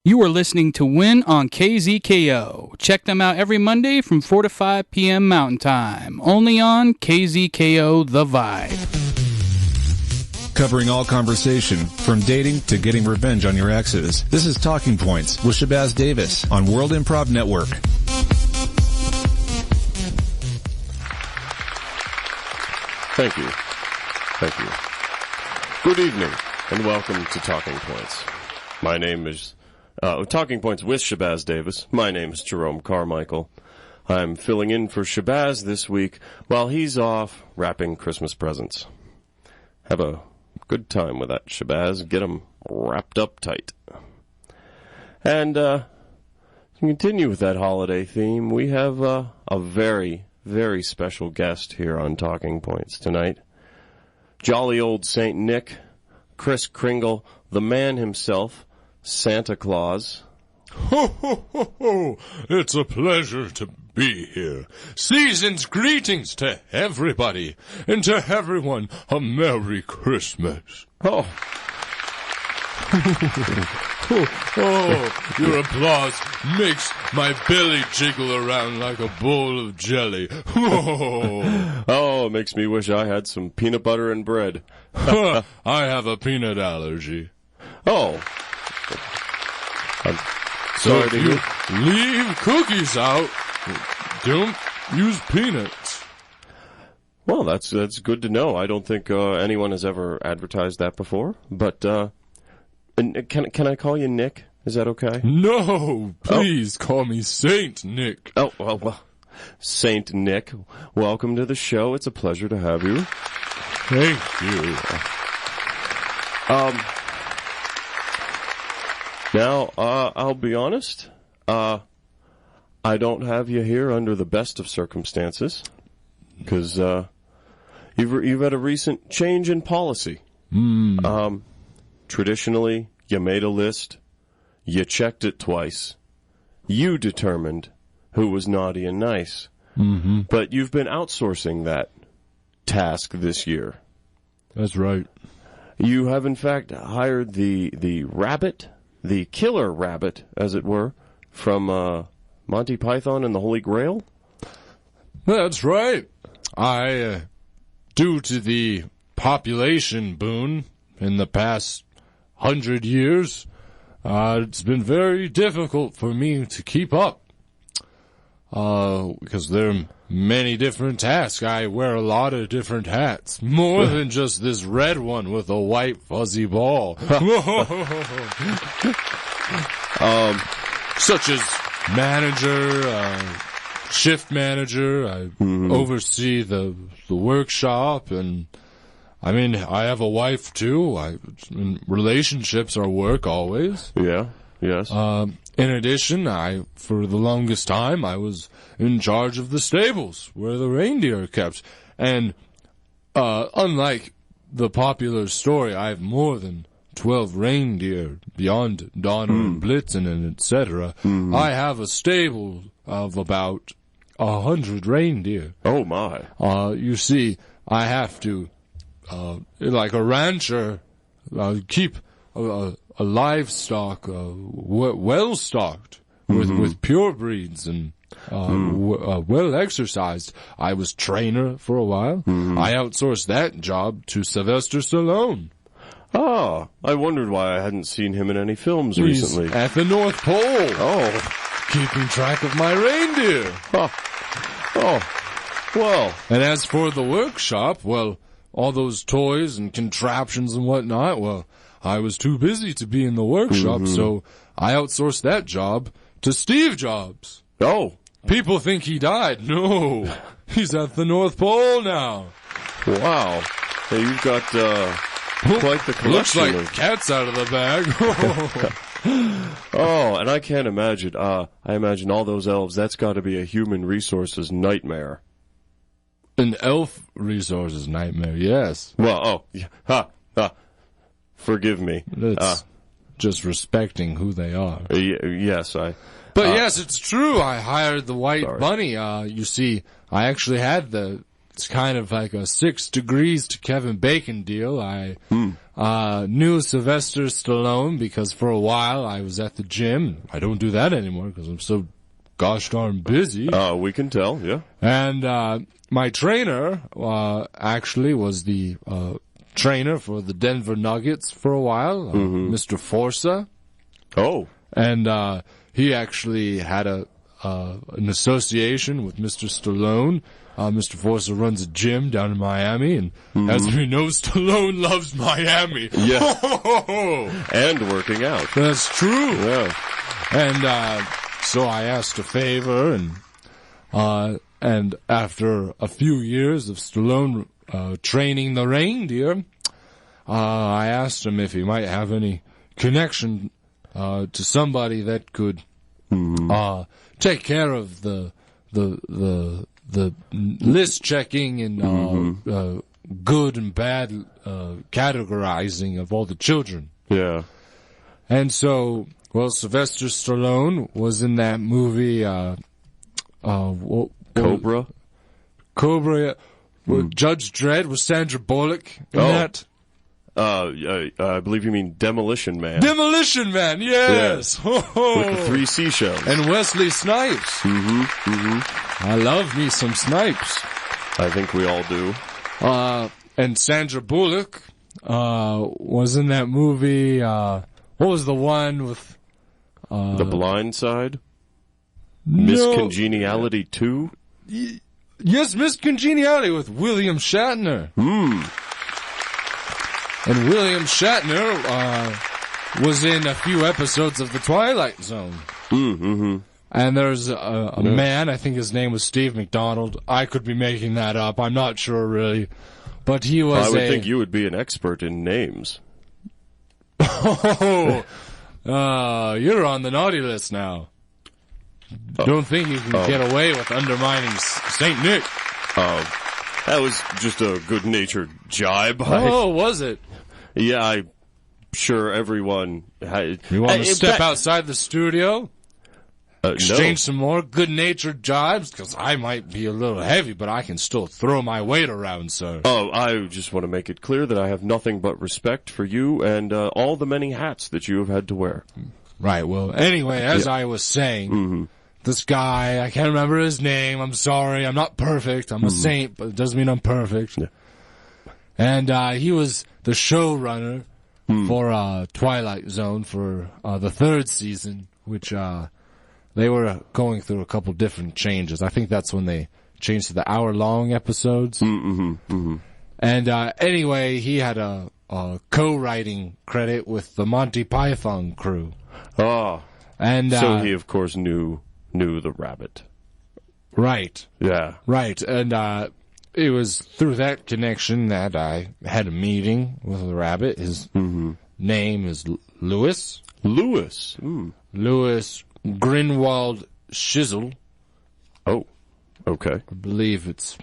You are listening to Win on KZKO. Check them out every Monday from 4 to 5 p.m. Mountain Time. Only on KZKO The Vibe. Covering all conversation, from dating to getting revenge on your exes. This is Talking Points with Shabazz Davis on World Improv Network. Thank you. Thank you. Good evening, and welcome to Talking Points. My name is... Talking Points with Shabazz Davis. My name is Jerome Carmichael. I'm filling in for Shabazz this week while he's off wrapping Christmas presents. Have a good time with that, Shabazz. Get them wrapped up tight. And to continue with that holiday theme, we have a very, very special guest here on Talking Points tonight. Jolly old Saint Nick, Kris Kringle, the man himself, Santa Claus. Ho, ho, ho, ho. It's a pleasure to be here. Season's greetings to everybody, and to everyone, a Merry Christmas. Oh. Oh, your applause makes my belly jiggle around like a bowl of jelly. Oh, it makes me wish I had some peanut butter and bread. I have a peanut allergy. Oh. I'm sorry to you leave cookies out. Don't use peanuts. Well, that's good to know. I don't think anyone has ever advertised that before. But and can I call you Nick? Is that okay? No, please call me Saint Nick. Oh, well, Saint Nick, welcome to the show. It's a pleasure to have you. Thank you. Now, I'll be honest. I don't have you here under the best of circumstances, because you've had a recent change in policy. Traditionally, you made a list, you checked it twice, you determined who was naughty and nice, but you've been outsourcing that task this year. That's right. You have, in fact, hired the rabbit. The killer rabbit, as it were, from Monty Python and the Holy Grail? That's right. Due to the population boom in the past 100 years, it's been very difficult for me to keep up. Because there are many different tasks. I wear a lot of different hats. More than just this red one with a white fuzzy ball. Such as manager, shift manager. I oversee the workshop, and I mean, I have a wife too. Relationships are work always. Yeah, yes. In addition, for the longest time, I was in charge of the stables where the reindeer are kept. And, unlike the popular story, I have more than 12 reindeer beyond Donner and Blitzen and etc. I have a stable of about 100 reindeer. Oh my. You see, I have to, like a rancher, keep a livestock well stocked with pure breeds and well exercised. I was trainer for a while. I outsourced that job to Sylvester Stallone. Oh, I wondered why I hadn't seen him in any films recently. He's at the North Pole. Oh, keeping track of my reindeer. Well. And as for the workshop, well, all those toys and contraptions and whatnot, well, I was too busy to be in the workshop, so I outsourced that job to Steve Jobs. Oh. People think he died. No, he's at the North Pole now. Wow. Hey, you've got quite the collection. Looks like cats out of the bag. Oh, and I can't imagine. I imagine all those elves, that's got to be a human resources nightmare. An elf resources nightmare, yes. Well, forgive me. It's just respecting who they are. Yes, But yes, it's true. I hired the white bunny. You see, I actually had the it's kind of like a 6 degrees to Kevin Bacon deal. I knew Sylvester Stallone because for a while I was at the gym. I don't do that anymore because I'm so gosh darn busy. We can tell, yeah. And my trainer actually was the trainer for the Denver Nuggets for a while, Mr. Forza. Oh. And he actually had an association with Mr. Stallone. Mr. Forza runs a gym down in Miami, and as we know, Stallone loves Miami. Yeah. And working out. That's true. Yeah. And so I asked a favor, and after a few years of Stallone training the reindeer, I asked him if he might have any connection to somebody that could take care of the list checking and good and bad categorizing of all the children. Yeah. And so, well, Sylvester Stallone was in that movie, Cobra? Cobra, Judge Dredd was Sandra Bullock in that. I believe you mean Demolition Man. Demolition Man, yes! With the 3 seashells. And Wesley Snipes. I love me some Snipes. I think we all do. And Sandra Bullock was in that movie, what was the one with... The Blind Side? Miss Congeniality 2? Yes, Miss Congeniality with William Shatner. And William Shatner was in a few episodes of The Twilight Zone. And there's a man, I think his name was Steve McDonald. I could be making that up. I'm not sure, really. But he was I would think you would be an expert in names. You're on the naughty list now. Don't think you can get away with undermining St. Nick. That was just a good-natured jibe. Oh, was it? Yeah, I'm sure everyone... You want to step outside the studio? Exchange some more good-natured jibes? Because I might be a little heavy, but I can still throw my weight around, sir. Oh, I just want to make it clear that I have nothing but respect for you and all the many hats that you have had to wear. Right, well, anyway, as I was saying... This guy, I can't remember his name. I'm sorry. I'm not perfect. I'm a saint, but it doesn't mean I'm perfect. Yeah. And he was the showrunner for Twilight Zone for the 3rd season, which they were going through a couple different changes. I think that's when they changed to the hour-long episodes. And anyway, he had a co-writing credit with the Monty Python crew. Oh. And so he, of course, knew the rabbit. Right. Yeah. Right. And it was through that connection that I had a meeting with the rabbit. His name is Louis. Louis. Louis Grinwald Shizzle. Oh. Okay. I believe it's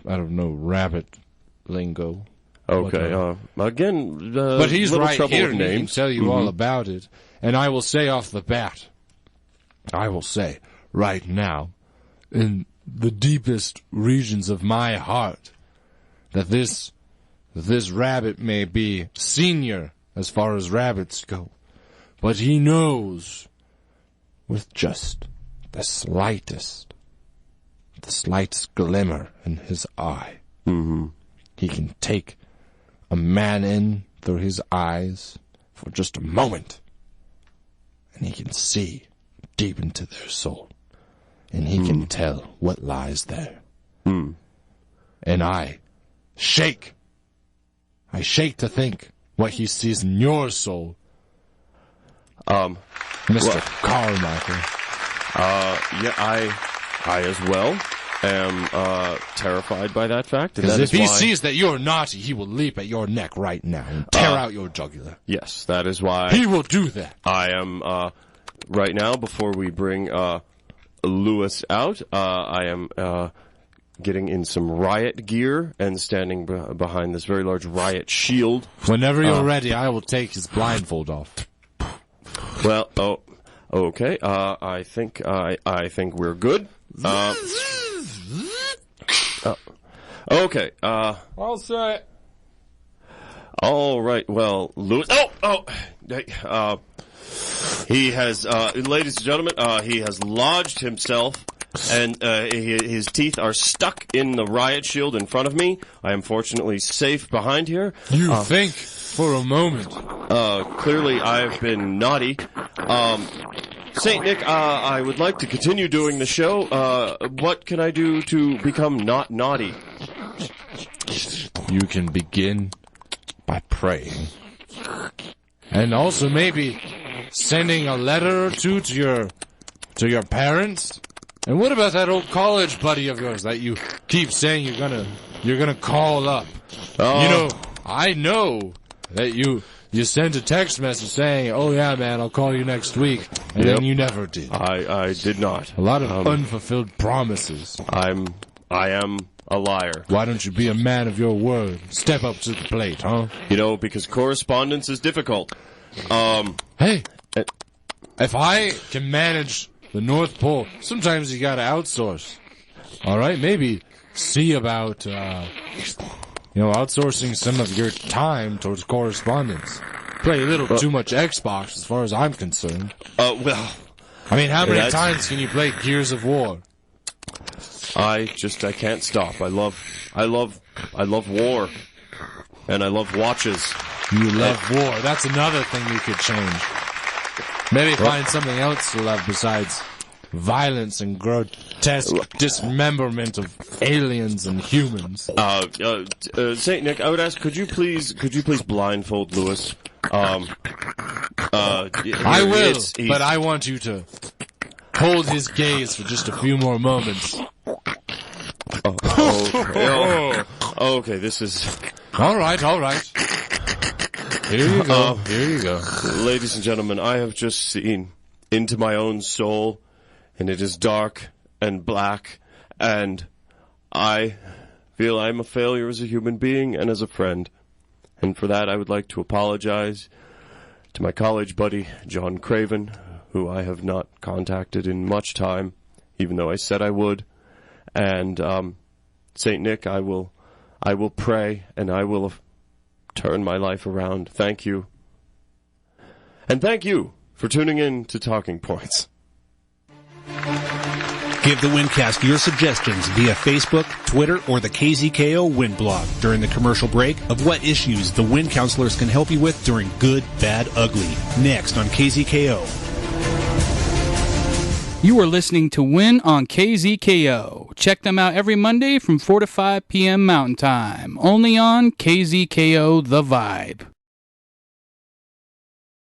I don't know, rabbit lingo. Okay. Again, but he's right here, and he can tell you all Mm-hmm. about it. And I will say off the bat, I will say right now, in the deepest regions of my heart, that this rabbit may be senior as far as rabbits go, but he knows with just the slightest glimmer in his eye, he can take a man in through his eyes for just a moment, and he can see deep into their soul, and he can tell what lies there. And I shake to think what he sees in your soul, Mr. Carmichael. Yeah, I as well am terrified by that fact. Because if he sees that you're naughty, he will leap at your neck right now and tear out your jugular. Yes, that is why he will do that. I am right now. Before we bring Louis out, I am getting in some riot gear and standing behind this very large riot shield. Whenever you're ready, I will take his blindfold off. Well, okay. I think we're good. Okay. I'll say. All right. Well, Lewis. He has, ladies and gentlemen, he has lodged himself, and his teeth are stuck in the riot shield in front of me. I am fortunately safe behind here. You think for a moment. Clearly, I've been naughty. Saint Nick, I would like to continue doing the show. What can I do to become not naughty? You can begin by praying. And also maybe sending a letter or two to your parents. And what about that old college buddy of yours that you keep saying you're gonna call up? I know that you sent a text message saying, "Oh yeah, man, I'll call you next week," and then you never did. I did not. A lot of unfulfilled promises. I am a liar. Why don't you be a man of your word? Step up to the plate, huh? Because correspondence is difficult. Hey, if I can manage the North Pole, sometimes you gotta outsource. All right, maybe see about, outsourcing some of your time towards correspondence. Play a little too much Xbox as far as I'm concerned. Well... I mean, how many times can you play Gears of War? I can't stop. I love war. And I love watches. You love war. That's another thing you could change. Maybe find something else to love besides violence and grotesque dismemberment of aliens and humans. Saint Nick, I would ask, could you please blindfold Lewis? I will, but I want you to hold his gaze for just a few more moments. Okay, this is... All right. Here you go. Ladies and gentlemen, I have just seen into my own soul, and it is dark and black, and I feel I'm a failure as a human being and as a friend. And for that, I would like to apologize to my college buddy, John Craven, who I have not contacted in much time, even though I said I would. And Saint Nick, I will pray, and I will turn my life around. Thank you. And thank you for tuning in to Talking Points. Give the Windcast your suggestions via Facebook, Twitter, or the KZKO Wind blog during the commercial break of what issues the Wind counselors can help you with during Good, Bad, Ugly. Next on KZKO. You are listening to Win on KZKO. Check them out every Monday from 4 to 5 p.m. Mountain Time. Only on KZKO The Vibe.